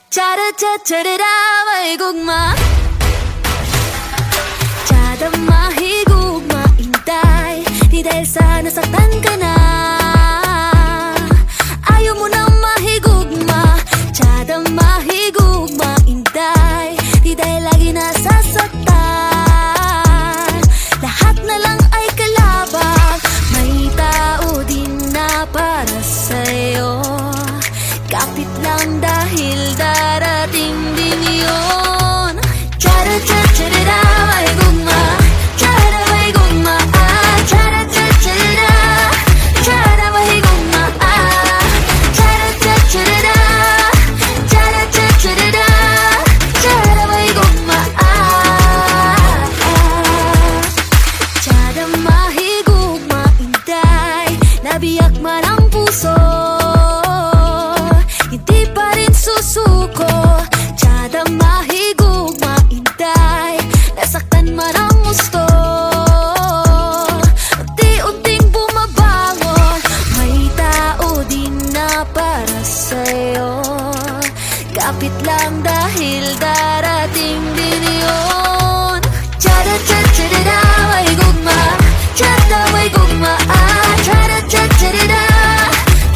Cha-da-cha-cha-da-da, may gugma. Cha-da mahigugma, intay. Di dahil sa nasaktan ka na. Ayaw mo na mahigugma. Cha-da mahigugma, intay. Di dahil lagi nasasaktan. Lahat na lang ay kalabang. May tao din na para sa'yo. Kapit lang dahil darating din yun. Cha-da-cha-cha-da-da, may gugma. Cha-da may gugma, ah. Cha-da-cha-cha-da-da, cha-da may gugma, ah. Cha-da-cha-cha-da-da, cha-da-cha-cha-da-da, cha-da may gugma, ah. Cha-da mahigugma, intay. Nabiyak man ang puso, hindi pa rin susuko. Cha-da mahigugma, intay. Nasaktan man ang gusto, unti-unting bumabangon. May tao din na para sa'yo. Kapit lang dahil darating din yun. Cha-da-cha-cha-da-da, may gugma. Cha-da may gugma, ah. Cha-da-cha-cha-da-da,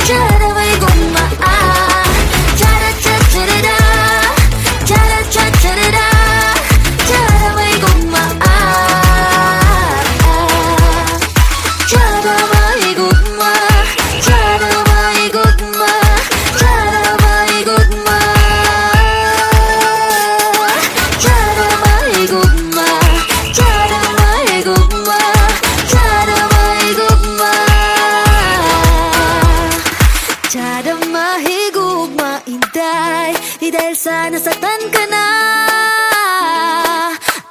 cha-da may gugma, ah. Cha-da-cha-cha-da-da, cha-da-cha-cha-da-da, cha-da may gugma, ah. Cha-da may gugma, cha-da may gugma, cha-da may gugma. Cha-da may gugma, cha-da may gugma, cha-da may gugma. Cha-da mahigugma, intay. Di dahil sa nasaktan ka na.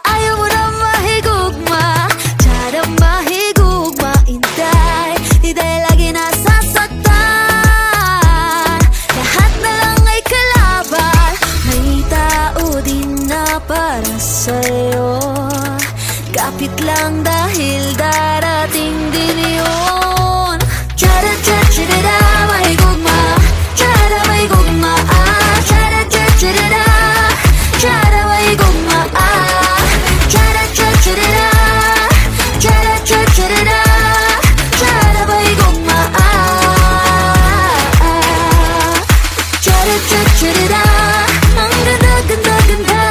Ayaw mo na mahigugma. Cha-da mahigugma, intay. Di dahil lagi nasasaktan. Lahat na lang ay kalaban. May tao din na para sa'yo. Kapit lang dahil darating din yun. Cha-da-cha-cha-da-da, may gugma. Cha-da may gugma, ah. Cha-da-cha-cha-da-da, cha-da may gugma, ah. Cha-da-cha-cha-da-da, cha-da-cha-cha-da-da, cha-da may gugma, ah. Cha-da-cha-cha-da-da, ang ganda-ganda-ganda.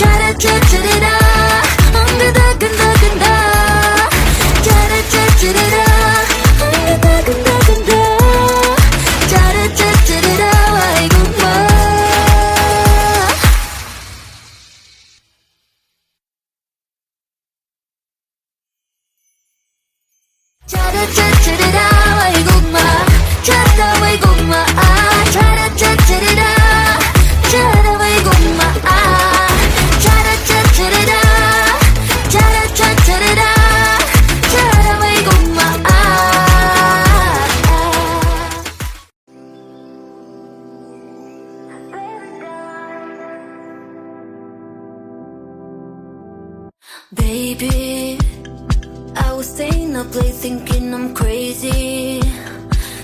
Cha-da-cha-cha-da-da, ang ganda-ganda-ganda. Cha-da-cha-cha-da-da, ang ganda-ganda-ganda. Cha-da-cha-cha-da-da, may gugma. Cha-da-cha-cha-da-da, may gugma. Cha-da may gugma, ah. Cha-da-cha-cha-da-da, cha-da may gugma, ah. Cha-da-cha-cha-da-da, cha-da-cha-cha-da-da, cha-da may gugma, ah. Baby, I was staying up late thinking I'm crazy,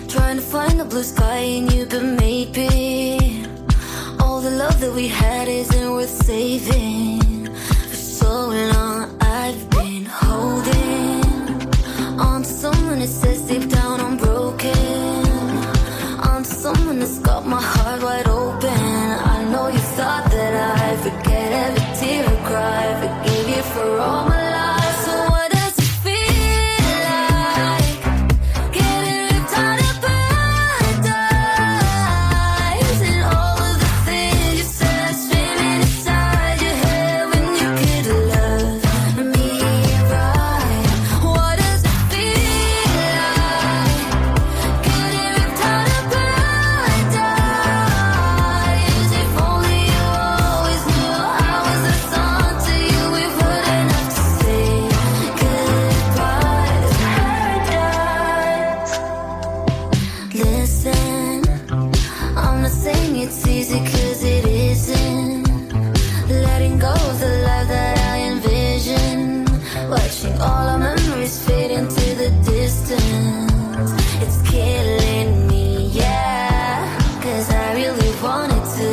trying to find the blue sky in you, but maybe all the love that we had isn't worth saving. For so long I've been holding on to someone that says deep down I'm broken, on to someone that's got my heart wide open. I know you thought that I'd forget every tear I cried, forgive you for all my lies. So what does it feel like getting ripped out of paradise? And all of the things you said screaming inside your head when you could love me right. What does it feel like getting ripped out of paradise? If only you always knew I was the song to you, we wouldn't have to say goodbye to paradise. Listen, I'm not saying it's easy, 'cause it isn't. Letting go of the life that I envisioned, watching all our memories fade into the distance. It's killing me, yeah, 'cause I really wanted to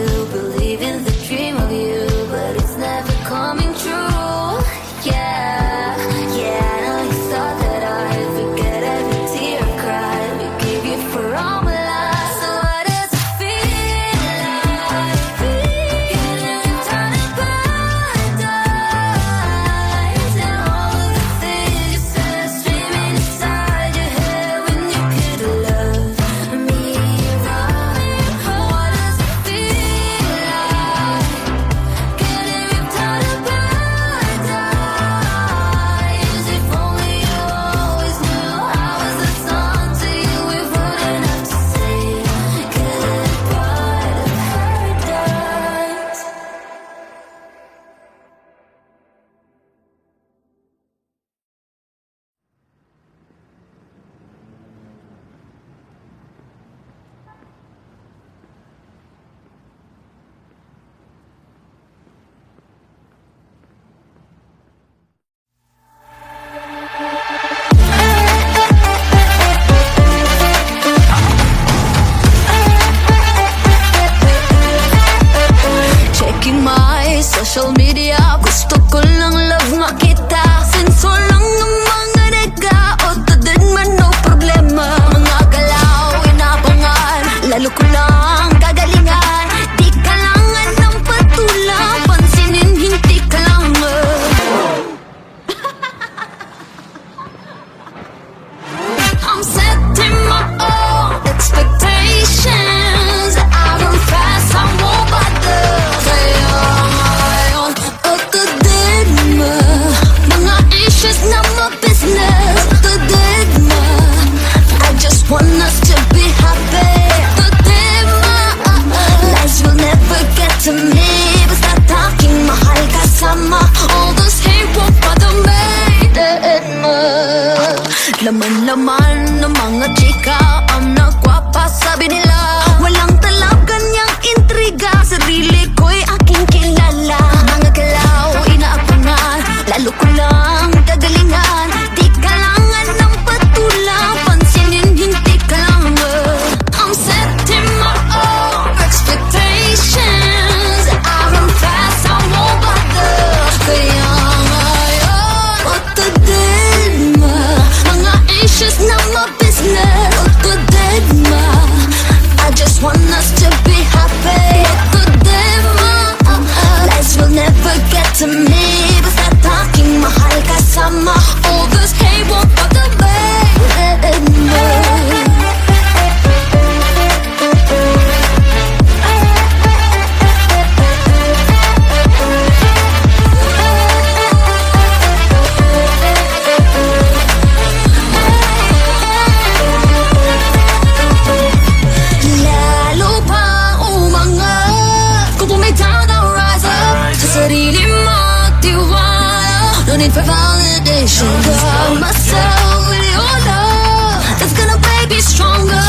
for validation. Got myself with your love that's gonna make me stronger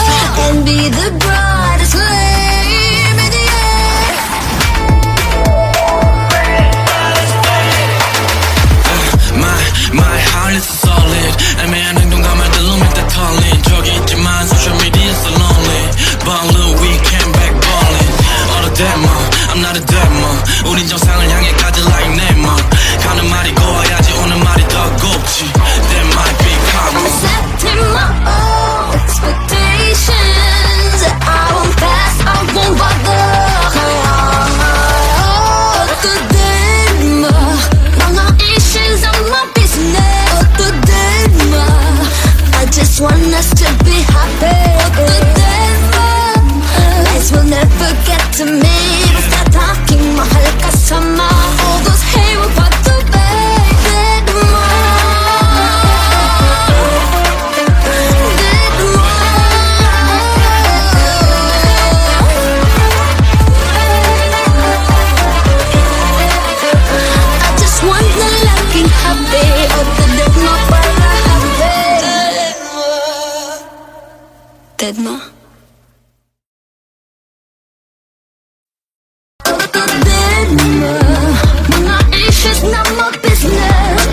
and be the brightest flame in the air. My heart is solid. 애매한 행동감을 들로 밑에 털린 적이 있지만 social media so lonely. But look, we came back ballin'. All the demo, I'm not a demo. 우린 정상을 향해 가지 like Nemo. 가는 말이 고와야지 오는 말이 더 곱지. That might be common. I'm setting my own expectations. I won't pass, I won't bother. mga issues are my business. I just want us to be happy. Lies will never get to me. Basta talking mahal kasama. All those hate will put to bed. I just want the looking happy. Oh, the dead ma para happy. Dead ma. Mga issues not my business.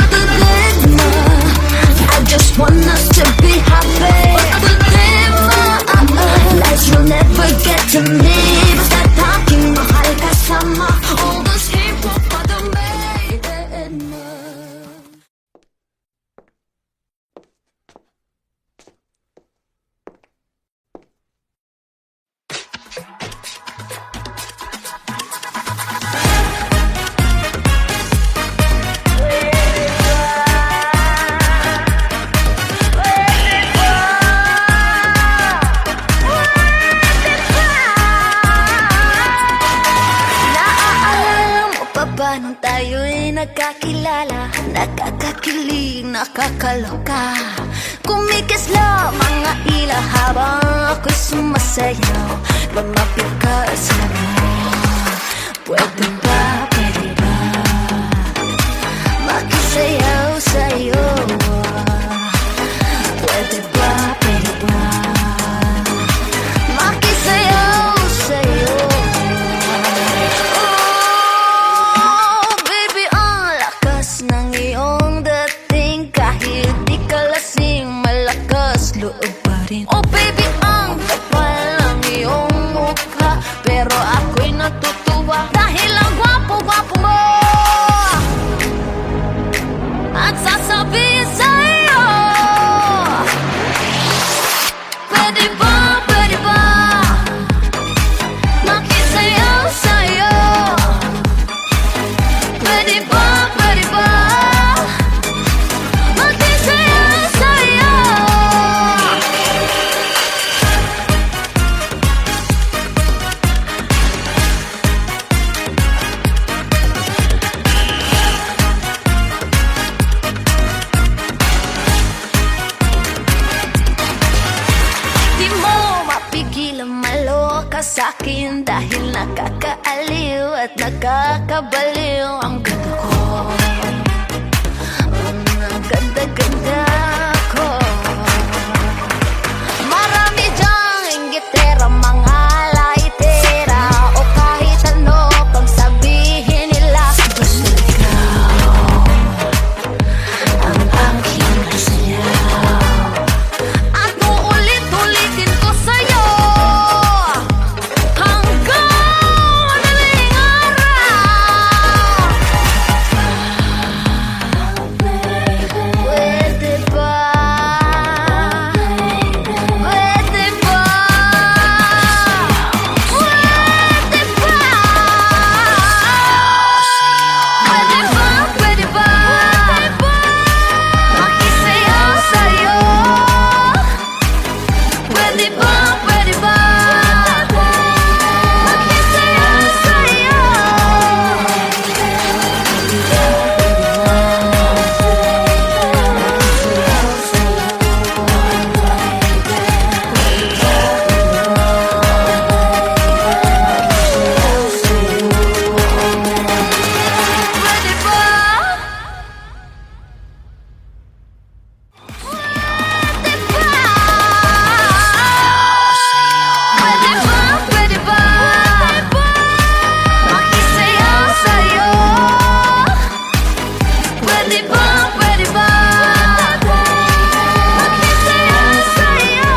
I just want us to be happy. Lies will never get to me. Basta talking mahal kasama. All those hate will bother me. Nung tayo'y nagkakilala, nakakakilig, nakakaloka. Kumikisla mga ila habang ako'y sumasayaw. Lumapit ka sa mo. Pwede ba, pwede ba makisayaw sa'yo? Pwede ba, pwede ba makisayaw sa'yo? Ng iyong dating kahit di ka lasing, malakas loob pa rin. Oh baby, ang kapal ng iyong mukha, pero ako'y natutuwa dahil ang gwapo-gwapo mo. At sasabihin sa'yo, pwede ba makisayaw sa'yo? Pwede ba sa'kin dahil nakakaaliw at nakakabaliw ang ganda ko. Ang ganda-ganda ko. Marami dyang inggitera, mga laitera, o kahit ano pang sabihin nila. Gusto ikaw ang aking sayaw, at uulit-ulitin ko sa'yo. Hanggang madaling araw. Ready ba? Ready ba? Mag-isaya sa'yo.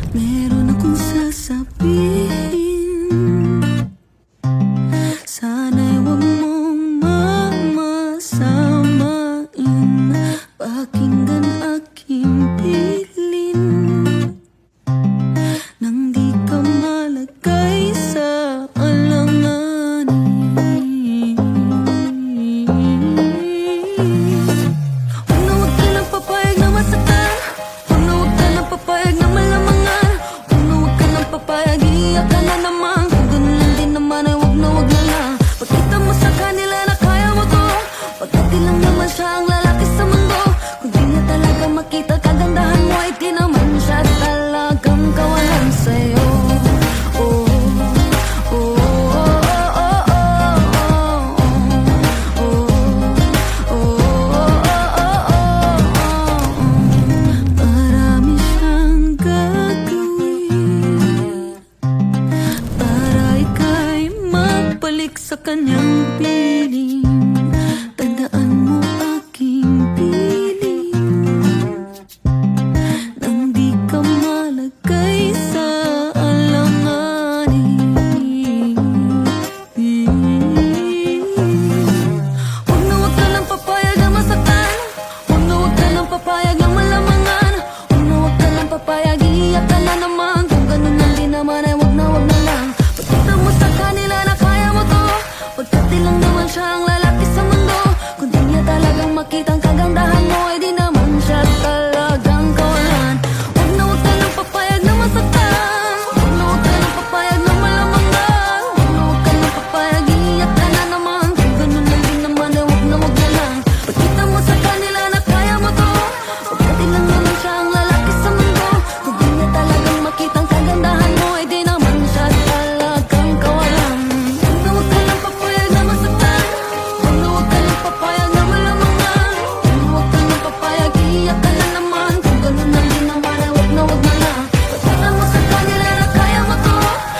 Meron akong sasabihin, sana'y huwag mong mamasamain. Pakinggan aking piling, nang di ka malagay sa alanganin. Huwag na huwag ka nang papayag na masaktan, huwag na huwag ka nang papayag na malamangan, huwag na huwag ka nang papayag, iiyak ka na naman. Kung ganun lang din naman ay huwag na lang. Pagkita mo sa kanila na kaya mo to, pagkat di lang naman siya ang lalaki sa mundo. Kung di niya talaga makita kagandahan mo, ay di naman siya talagang kawalan sa'yo. Oh, oh, oh, oh, oh, oh, oh. Marami siyang gagawin para ika'y mabalik sa kanyang piling. Tandaan mo aking piling, nang di ka malagay sa alanganin. Huwag na huwag ka nang papayag na masaktan, huwag na huwag ka nang papayag na malamangan, huwag na huwag ka nang papayag, iiyak ka na naman. Kung ganun lang din naman ay huwag na lang. Pagkita mo sa kanila na kaya mo to, pagkat di lang naman siya ang lalaki sa mundo. Kung di niya talagang makita ang kagandahan mo, ay di naman siya talagang kawalan. Huwag na huwag ka nang papayag na masaktan, huwag na huwag ka nang papayag na malamangan, huwag na huwag ka nang papayag, iiyak ka na naman. Kung ganun lang din naman ay huwag na lang. Pagkita mo sa kanila na kaya mo to, pagkat di lang naman siya ang lalaki sa mundo. Kung di niya talagang makita ang kagandahan mo, ay di naman siya talagang kawalan. Huwag na huwag ka nang papayag na masaktan, huwag na huwag ka nang papayag na malamangan, huwag na huwag ka nang papayag, iiyak ka na naman. Kung ganun lang din naman ay huwag na lang. Pagkita mo sa kanila na kaya mo to,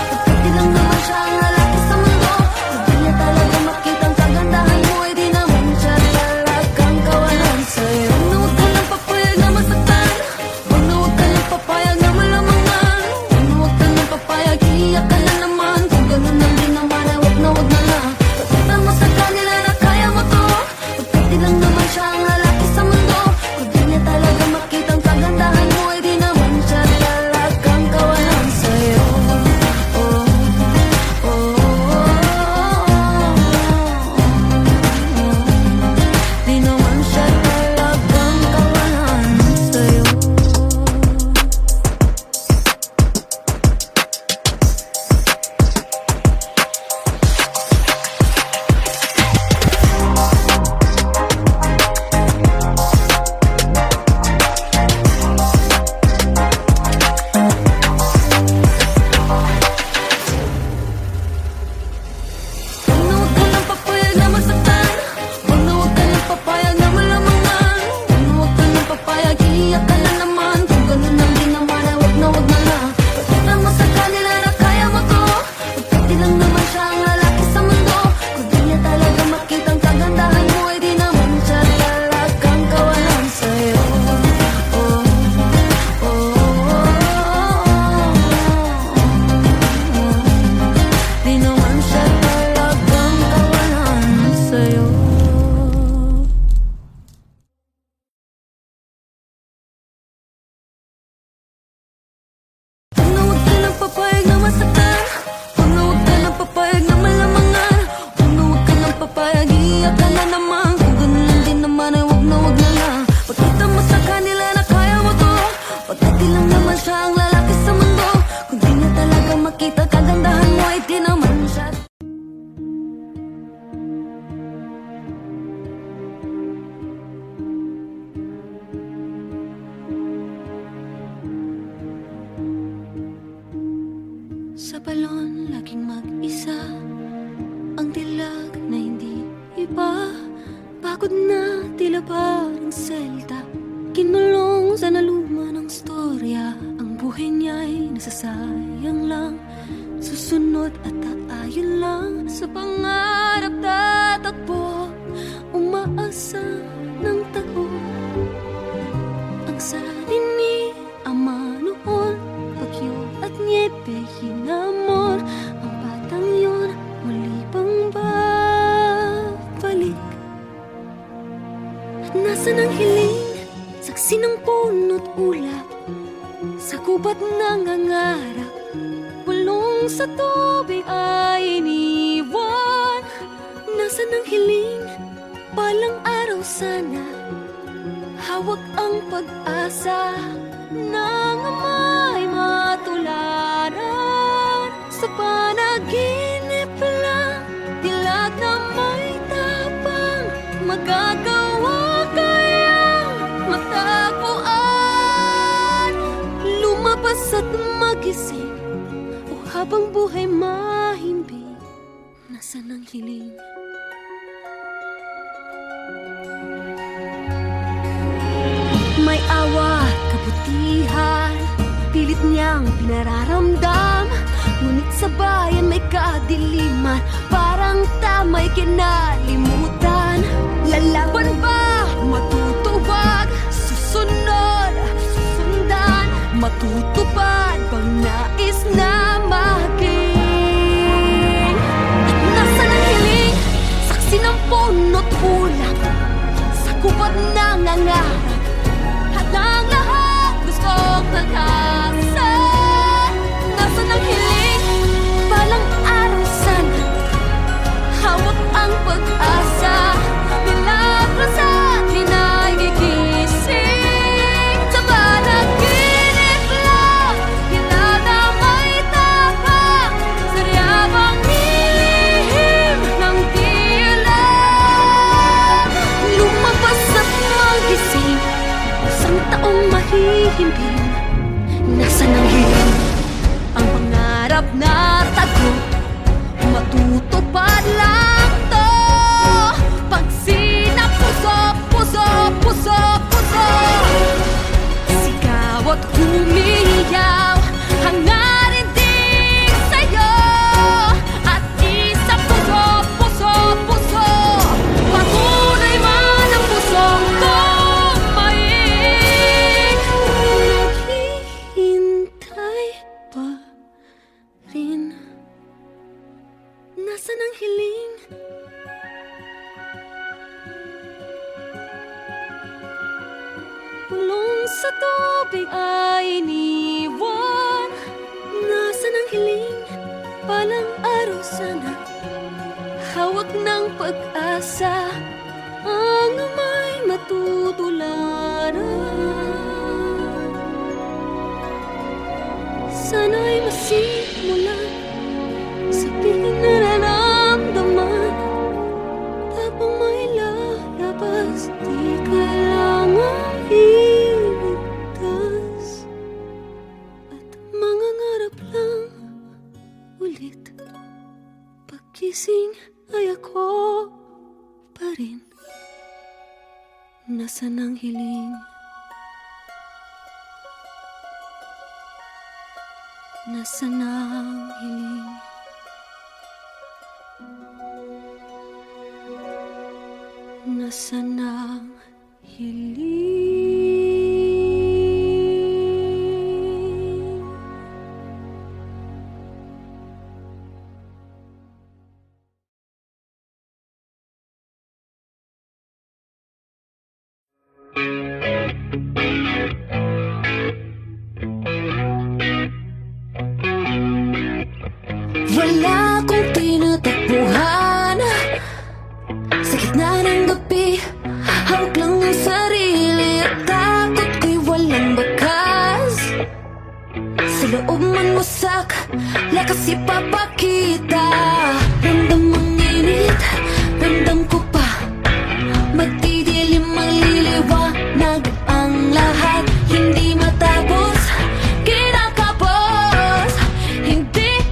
pagkat di lang naman siya ang lalaki sa mundo. Kung di niya talaga makita ang kagandahan mo, ay di naman siya talagang kawalan sa'yo. Huwag na huwag ka nang papayag na masaktan, huwag na huwag ka nang papayag na malamangan, huwag na huwag ka nang papayag, iiyak ka na naman. Kung ganun lang din naman ay huwag na lang. Pagkita mo sa kanila na kaya mo to, pagkat di lang naman siya ang lalaki sa mundo. Kung di niya talaga makita ang kagandahan mo, ay di naman siya talagang kawalan sa'yo. Oh, oh, oh, di naman siya talagang kawalan sa'yo. Huwag na huwag ka nang papayag na masaktan, huwag na huwag ka nang papayag na malamangan, huwag na huwag ka nang papayag, iiyak ka na naman. Kung ganun lang din naman ay huwag na lang. Pagkita mo sa kanila na kaya mo to, pagkat di lang naman siya ang lalaki sa mundo. Kung di niya talaga makita ang kagandahan mo, ay di naman siya talagang kawalan sa'yo. Oh, oh, oh, di naman siya talagang kawalan sa'yo. Sa balon, laging mag-isa, ang dilag na hindi iba. Pagod na, tila parang selda, kinulong sa naluma ng storya. Ang buhay niya'y nasasayang lang, susunod at aayon lang. Sa pangarap tatakbo, umaasa ng tago. Ang sabi ni Ama noon, bagyo at niebe hinamon. Ang batang yun, muli pang babalik. At nasa ng hiling, saksi ng puno't ulap, sa gubat nangangarap, bulong sa tubig ay iniwan. Nasa ng hiling, palang araw sana, hawak ang pag-asa ng ama'y matularan. Sa panaginip lang, dilag na may tapang, magagawa kayang matagpuan. Lumabas at magising, o habang buhay mahimbing, nasa ng hiling. May awa at kabutihan, pilit niyang pinararamdam. Ngunit sa bayan may kadiliman, parang tama'y kinalimutan. Lalaban ba? Matutuwag? Susunod? Susundan? Matutupad bang nais na maging? At nasa ng hiling, saksi ng puno't ulap, sa gubat nangangarap, hadang lahat gustong tagasa. Nasa ng hiling, palang araw sana, hawak ang pag-asa. Milagros at hina'y gigising. Sa panaginip lang, dilag na may tapang, saryabang nilihim ng diilang. Lumabas at magising, isang taong mahihimbing. Nasa ng hiling, ang pangarap na tago, matutupad lang to. Pag sinapuso, puso, puso, puso, sigaw at humiyaw, hangarin din sa'yo. At isa puso, puso, puso, patunay man ang pusong tumaing. Naghihintay pa rin, nasa ng hiling. Bulong sa tubig ay iniwan. Nasa ng hiling, palang araw sana, hawak ng pag-asa, ang may matutularan. Sana'y masimulan, sabihin na nararamdaman, tapang may lalabas, di kailangang iligtas. At mangangarap lang ulit, pagkising ay ako pa rin, nasa ng hiling. Nasa ng hiling. Nasa ng hiling. Wala akong tinatakbuhan, sa gitna ng gabi, hawak lang ang sarili at takot ko'y walang bakas. Sa loob man wasak, lakas ipapakita. Ramdam ang init, ramdam ko pa, magdidilim ang liliwanag ang lahat. Hindi matapos, kinakapos, hindi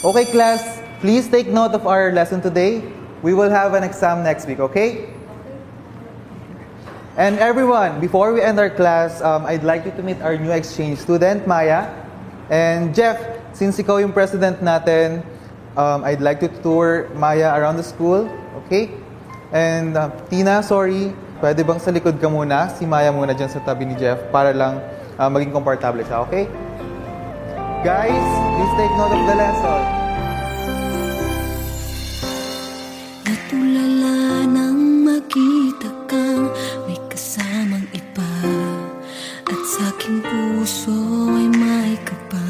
Okay, class, please take note of our lesson today. We will have an exam next week, okay? And everyone, before we end our class, I'd like you to meet our new exchange student, Maya. And Jeff, since ikaw yung president natin, I'd like you to tour Maya around the school, okay? And Tina, sorry, pwede bang sa likod ka muna? Si Maya muna dyan sa tabi ni Jeff para lang maging komportable siya, okay? Guys, please take note of the lesson. Natulala nang makita kang may kasamang iba, at sa aking puso ay may kaba.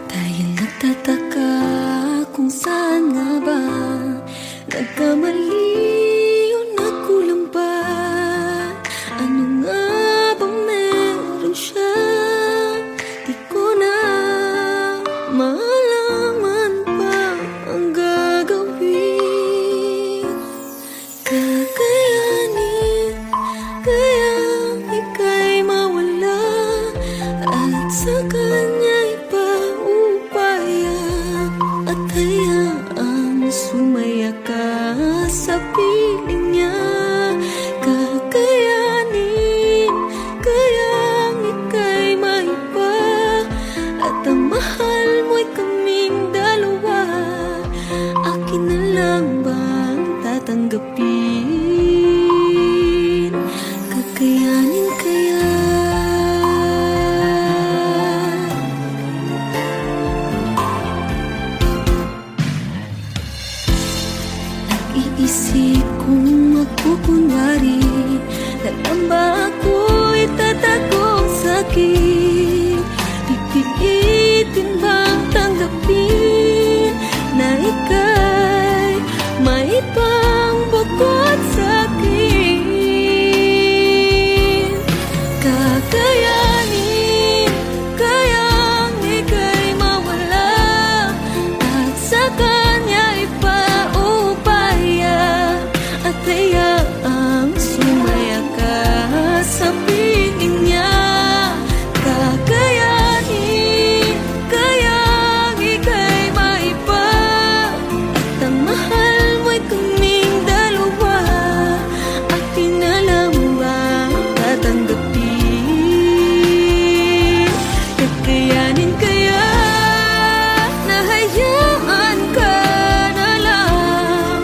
Dahil nagtataka kung saan nga ba nagkamali o nagkulang ba. Ano nga bang meron siya? Di ko na malaman pa ang gagawin. Kakayanin kayang ika'y mawala, at sa kanya ipaupaya, at hayaang sumaya ka sa piling niya. Kakayanin kayang ika'y maiba, at ang mahal mo'y kaming dalawa. Akin na lang bang tatanggapin? Kakayanin kaya? Nag-iisip kung magkukunwari na lang ba ako'y tatagong sakit? Pipilitin bang tanggapin na ika'y may ibang bukod sa'kin? Kakayanin kayang ika'y mawala, at sa kanya ipaupaya, at hayaang sumaya ka sa piling niya. Kakayanin kayang ika'y maiba, at ang mahal mo'y kaming dalawa. Akin na lang bang tatanggapin? Kakayanin kaya na hayaan ka na lang,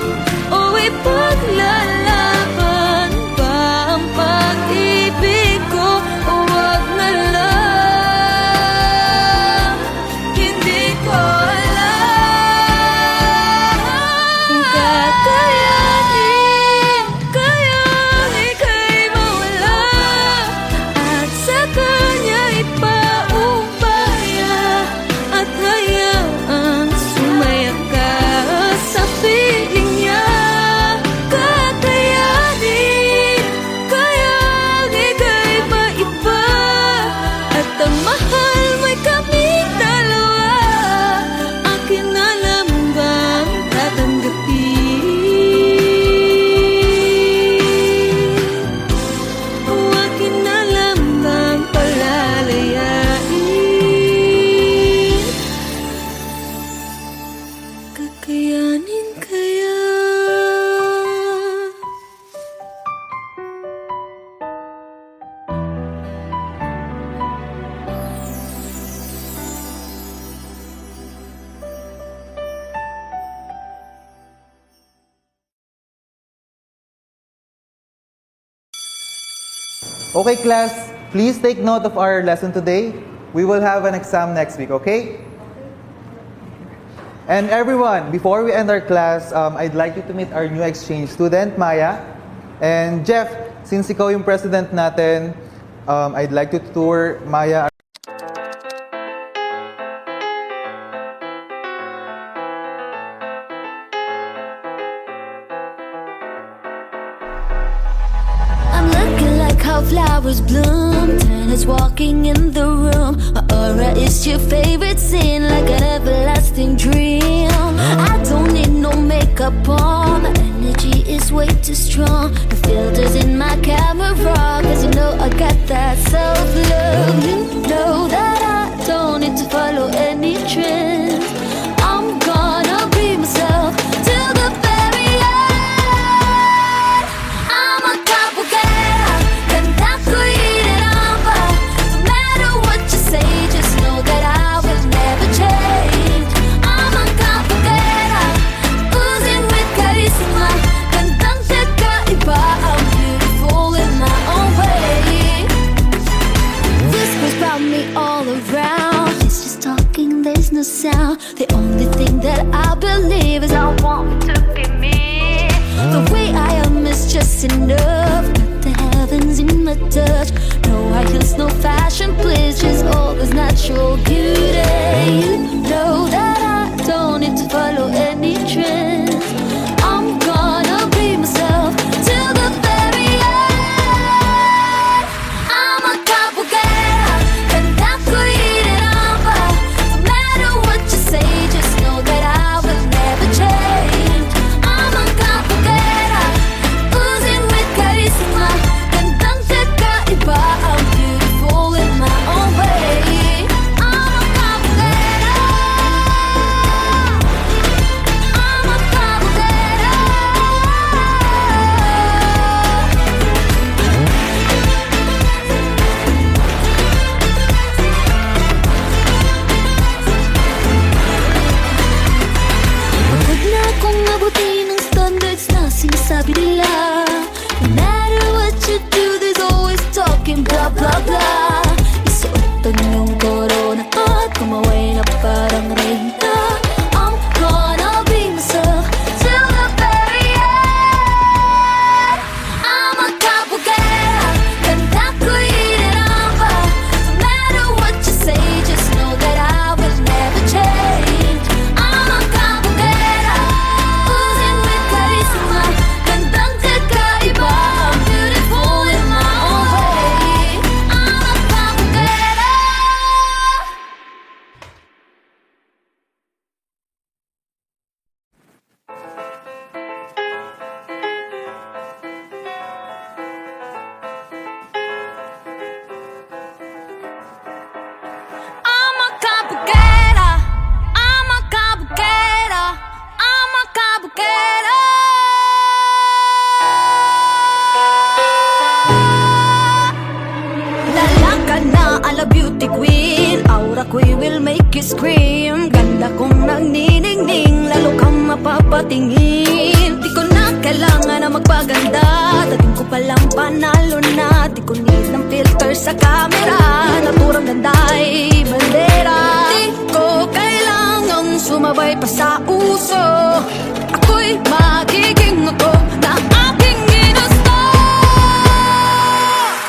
o ipaglalaban pa ang pag-ibig ko? O wag na lang, hindi ko alam. Kung kakayanin kayang ika'y mawala, at sa kanya ipaubaya, at hayaang sumaya ka sa piling niya. Kakayanin kayang ika'y maiba, at ang mahal mo'y kaming dalawa. Akin na lang bang tatanggapin? O akin na lang bang palalayain? Kakayanin kaya? Okay, class, please take note of our lesson today. We will have an exam next week, okay? And everyone, before we end our class, I'd like you to meet our new exchange student, Maya. And Jeff, since ikaw yung president natin, I'd like you to tour Maya. I'm looking like how flowers bloom, tennis walking in the room. My aura is your favorite scene, like an everlasting dream. I don't need no makeup on, my energy is way too strong. The filters in my camera, cause you know I got that self-love. You know that I don't need to follow any sound. The only thing that I believe is I want to be me. The way I am is just enough. Got the heavens in my touch. No high heels, no fashion, please. Just always natural beauty. You know that I don't need to follow any trends. I'm gonna be myself till the very end. I'm a capoeira, ganda ko iriramba. No matter what you say, just know that I will never change. I'm a capoeira, oozing with charisma. Gandang kakaiba, I'm beautiful in my own way. I'm a capoeira. I'm a capoeira. Huwag na akong abutin ng standards na sinasabi nila. No matter what you do, there's always talking blah blah blah. Isuot ang iyong corona at kumaway na parang reyna. I'm gonna be myself till the very end. I'm a capoeira, ganda ko iriramba. No matter what you say, just know that I will never change. I'm a capoeira, oozing with charisma. Gandang kakaiba, I'm beautiful in my own way. I'm a capoeira. I'm a capoeira. I'm a capoeira. I'm a capoeira. Lala ka na, ala beauty queen. Aura ko'y will make you scream. Ganda kong nagniningning, lalo kang mapapatingin. Di ko na kailangan na magpaganda. Dating ko palang panalo na. Di ko need ng filter sa camera. Naturang ganda ay bandera. Di ko kailangang sumabay pa sa uso. Ako'y magiging ako na aking ginusto.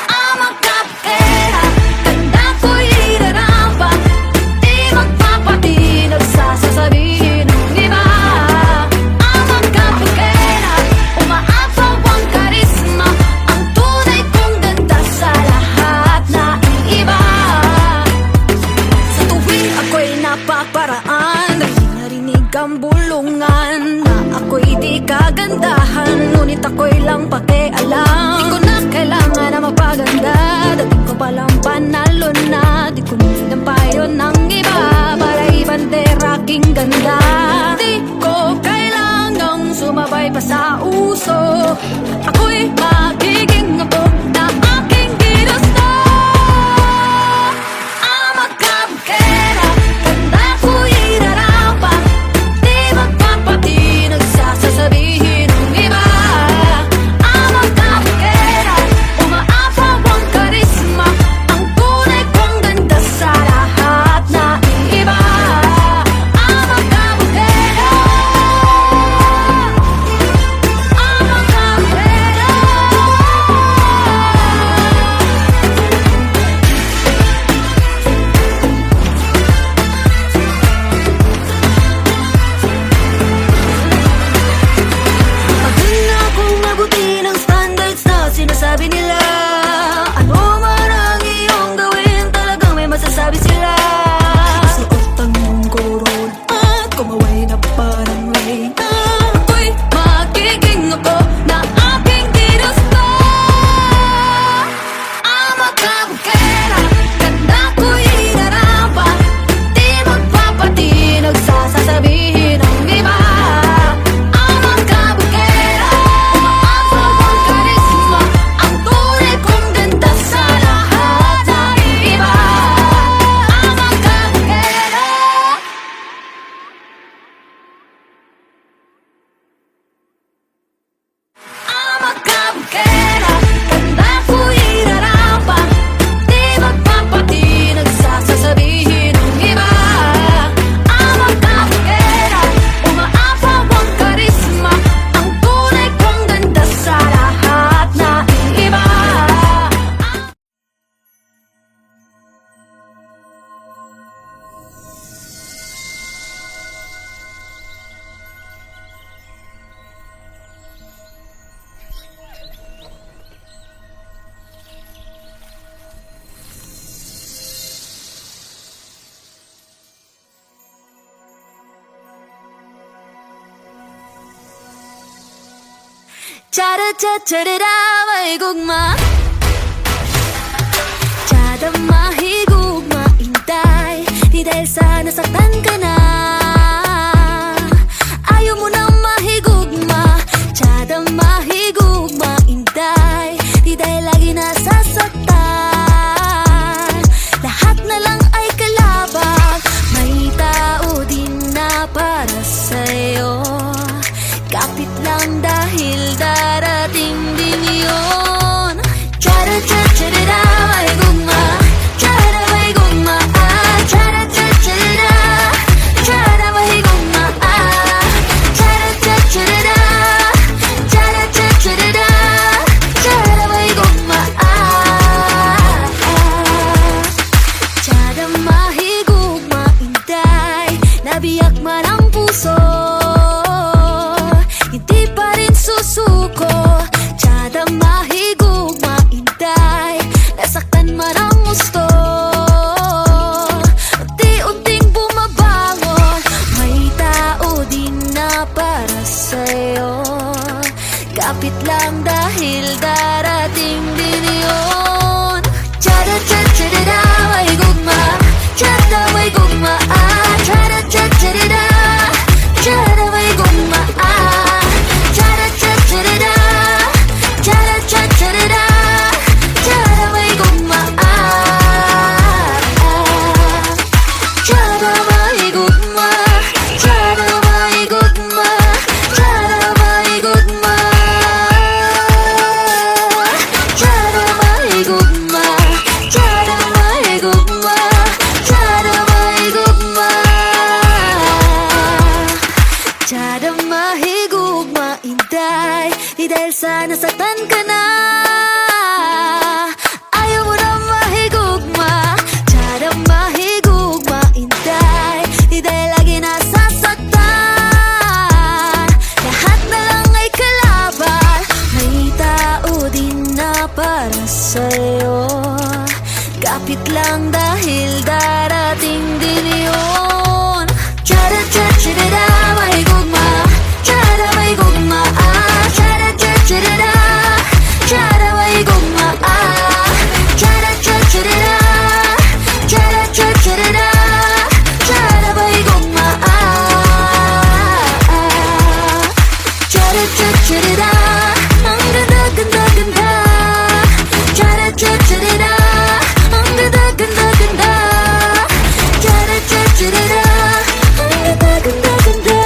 I'm a capoeira, ganda ko'y iriramba. Di magpapatinag sa sasabihin ng iba. I'm a capoeira, umaapaw ang karisma. Ang tunay kong ganda sa lahat na iiba. Sa tuwing ako'y napaparaan, narinig ang bulungan na ako'y di kagandahan, ngunit ako'y lang pakialam. Di ko na kailangan na magpaganda. Dating ko palang panalo na. Di ko need ang payo ng iba para ibandera aking ganda. Di ko kailangang sumabay pa sa uso. Ako'y magiging ako na aking ginusto. I'm a capoeira, ganda ko'y iriramba. Di magpapatinag sa sasabihin ng iba. I'm a capoeira, umaapaw ang karisma. Ang tunay kong ganda sa lahat na iiba. I'm a capoeira. I'm a capoeira. Pag di na akong mabuti ng standards na sinasabi nila. Ano man ang iyong gawin, talagang may masasabi sila. Suot ang iyong corona at kumaway na parang reyna. Ako'y magiging ako na aking ginusto. I'm a capoeira, ganda ko'y iriramba. Di magpapatinag sa sasabihin ng iba. I'm a capoeira, umaapaw ang karisma. Ang tunay kong ganda sa lahat na iiba. I'm Cha-da-cha-cha-da-da, may gugma. Cha-da-ma, higugma, intay. Di dahil sa nasaktan ka na, ayaw mo nang mahigugma. Cha-da-ma, higugma, intay. Di dahil lagi nasasaktan, lahat na lang ay kalabang. May tao din na para sa'yo, kapit lang dahil darating din yun. Cha-da-cha-cha-da-da, may gugma. Cha-da, may gugma, ah. Cha-da-cha-cha-da-da, cha-da, may gugma, ah. Cha-da-cha-cha-da-da, cha-da-cha-cha-da-da, cha-da, may gugma, ah. Cha-da, mahigugma, intay. Nabiyak man ang puso, hindi pa rin susuko. Tiyada, mahigugma, intay. Nasaktan man ang gusto, unti-unting bumabangon. May tao din na para sa'yo, kapit lang dahil darating din yun. Tiyada, cha-cha-da-da, may gugma. Tiyada, may gugma, ah. Tiyada, cha-cha-da-da, tiyada, may gugma, ah. Tiyada, cha-cha-da-da, tiyada, cha-cha-da-da, tiyada, may gugma, ah. Tiyada, may gugma. Tiyada, may gugma. Tiyada, may gugma. Tiyada, may gugma. Tiyada, may gugma. Tiyada, may gugma. Tiyada, mahigugma, intay. Di dahil sa nasaktan ka na, ayaw mo na mahigugma. Tiyada, mahigugma, intay. Di dahil lagi nasasaktan, lahat na lang ay kalaban. May tao din na para sa'yo, kapit lang dahil darating din yun. Cha-da-cha-cha-da-da, may gugma. Cha-da, may gugma, ah. Cha-da-cha-cha-da-da, cha-da, may gugma, ah. Cha-da-cha-cha-da-da, cha-da-cha-cha-da-da, cha-da, may gugma, ah. Cha-da-cha-cha-da-da, ang ganda-ganda-ganda. Cha-da-cha-cha-da-da, ang ganda-ganda-ganda. Cha-da-cha-cha-da-da, ang ganda-ganda-ganda.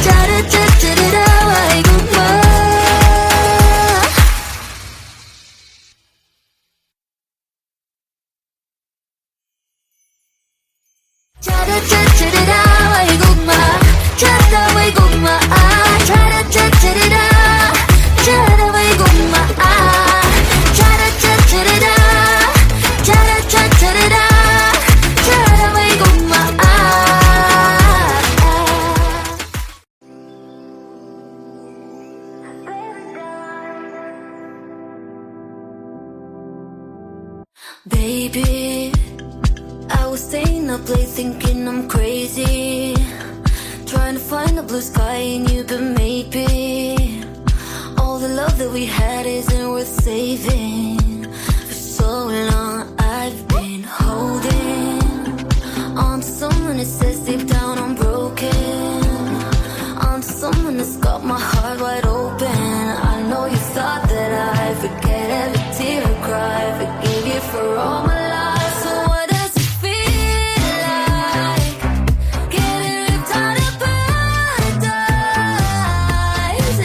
Cha-da-cha-cha-da-da, may gugma. Cha-da-cha-cha-da-da, may gugma. Cha-da, may gugma, ah. Cha-da-cha-cha-da-da, cha-da, may gugma, ah. Cha-da-cha-cha-da-da, cha-da-cha-cha-da-da, cha-da, may gugma, ah. Baby, I was staying up late thinking I'm crazy, trying to find the blue sky and you, but maybe all the love that we had isn't worth saving. For so long I've been holding on to someone that says deep down I'm broken, on to someone that's got my heart wide open. I know you thought that I'd forget every tear I cry, forgive you for all my lies. So what does it feel like getting ripped out of paradise?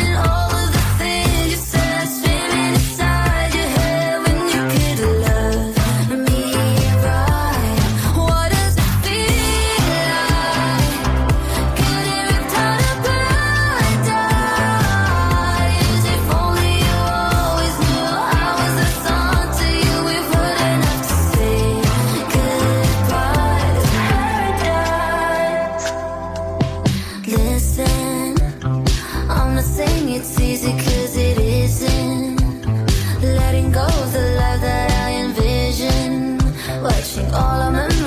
And all of the things you said are screaming inside your head when you could have loved me right. What does it feel like getting ripped out of paradise? If only you always knew I was the song to you, we wouldn't have to say goodbye to paradise. Listen, I'm not saying it's easy, 'cause it isn't. Letting go of the life that I envisioned, watching all our memories